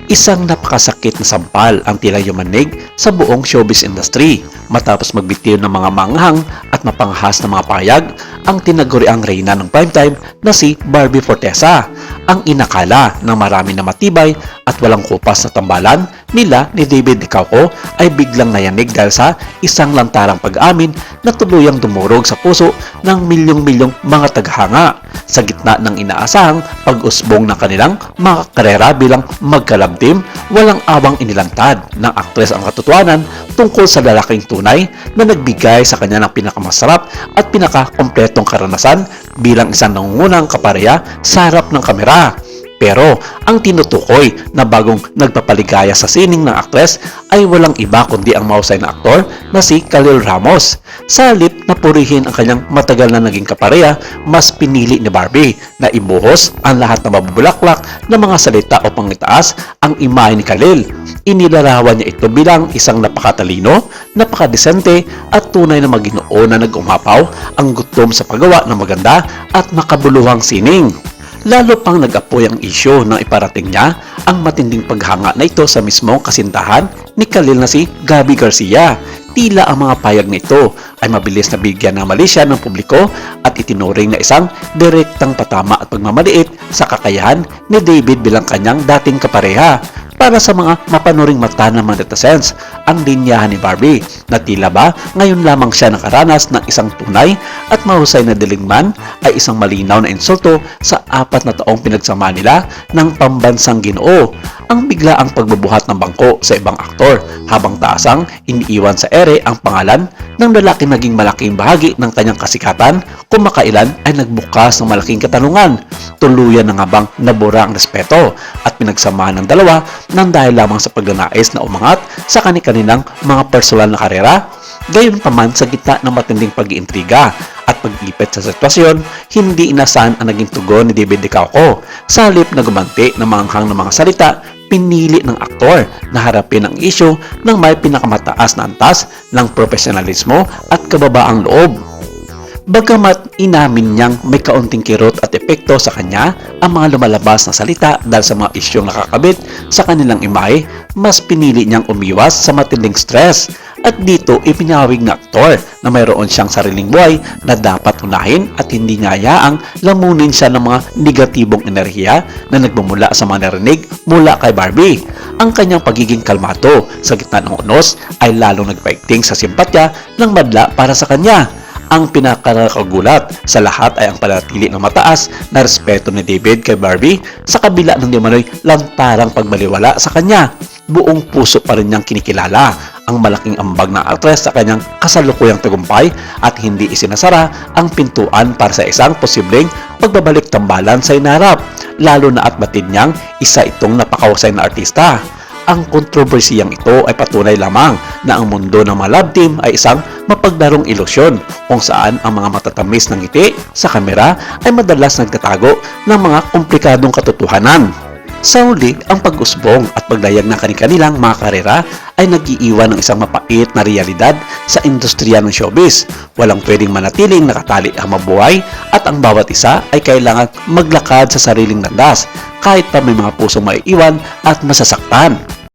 Isang napakasakit na sampal ang tila yumanig sa buong showbiz industry matapos magbitiw ng mga manghang at mapangahas na mga payag ang tinaguriang reyna ng primetime na si Barbie Fortesa. Ang inakala ng marami na matibay at walang kupas na tambalan nila ni David Dicauco ay biglang nayanig dahil sa isang lantarang pag-amin na tuluyang dumurog sa puso ng milyong-milyong mga taghanga sa gitna ng inaasahang pag-usbong ng kanilang mga karera bilang magkalab team. Walang awang inilantad ng aktres ang katotohanan tungkol sa lalaking tunay na nagbigay sa kanya ng pinakamasarap at pinakakompletong karanasan bilang isang nangungunang kapareha sa harap ng kamera. Pero ang tinutukoy na bagong nagpapaligaya sa sining ng aktres ay walang iba kundi ang mahusay na aktor na si Khalil Ramos. Sa halip na purihin ang kanyang matagal na naging kapareha, mas pinili ni Barbie na ibuhos ang lahat ng mabubulaklak na mga salita o pangitaas ang imahe ni Khalil. Inilarawan niya ito bilang isang napakatalino, napakadesente at tunay na maginoo na nag-umapaw ang gutom sa paggawa ng maganda at makabuluhang sining. Lalo pang nag-apoy ang isyo nang iparating niya ang matinding paghanga na ito sa mismong kasintahan ni Khalil na si Gabby Garcia. Tila ang mga payag nito ay mabilis na bigyan ng mali siya ng publiko at itinuring na isang direktang patama at pagmamaliit sa kakayahan ni David bilang kanyang dating kapareha. Para sa mga mapanuring mata ng mga netizens, ang linyahan ni Barbie na tila ba ngayon lamang siya nakaranas ng isang tunay at mahusay na dilingman ay isang malinaw na insulto sa 4 na taong pinagsama nila ng pambansang Ginoo. Ang biglaang pagbubuhat ng bangko sa ibang aktor habang taasang iniiwan sa ere ang pangalan ng lalaki naging malaking bahagi ng kanyang kasikatan kung makailan ay nagbukas ng malaking katanungan. Tuluyan na nga bang nabura ang respeto at pinagsamahan ng dalawa nang dahil lamang sa pagnanais na umangat sa kanilang mga personal na karera? Gayunpaman sa gitna ng matinding pag-iintriga at pag-ipit sa sitwasyon, hindi inasahan ang naging tugon ni David Dicauco. Sa halip na gumanti ng manghang ng mga salita, pinili ng aktor na harapin ang isyu ng may pinakamataas na antas ng profesionalismo at kababaang loob. Bagamat inamin niyang may kaunting kirot at epekto sa kanya ang mga lumalabas na salita dahil sa mga isyong nakakabit sa kanilang imahe, mas pinili niyang umiwas sa matinding stress. At dito ipinahawig ng aktor na mayroon siyang sariling buhay na dapat unahin at hindi niya hayaang lamunin siya ng mga negatibong enerhiya na nagmumula sa mga narinig mula kay Barbie. Ang kanyang pagiging kalmado sa gitna ng unos ay lalong nagpaigting sa simpatya ng madla para sa kanya. Ang pinakakagulat sa lahat ay ang panatili ng mataas na respeto ni David kay Barbie sa kabila ng di umano'y lantarang pagbaliwala sa kanya. Buong puso pa rin niyang kinikilala ang malaking ambag ng aktres sa kanyang kasalukuyang tagumpay at hindi isinasara ang pintuan para sa isang posibleng pagbabalik tambalan sa inarap, lalo na at batid niyang isa itong napakahusay na artista. Ang kontrobersiyang ito ay patunay lamang na ang mundo ng mga love team ay isang mapagdarong ilusyon kung saan ang mga matatamis ng ngiti sa kamera ay madalas nagtatago ng mga komplikadong katotohanan. Sa huli, ang pag-usbong at paglayag ng kanilang mga karera ay nag-iiwan ng isang mapait na realidad sa industriya ng showbiz. Walang pwedeng manatiling nakatali ang mabuhay at ang bawat isa ay kailangan maglakad sa sariling landas kahit pa may mga pusong maiiwan at masasaktan.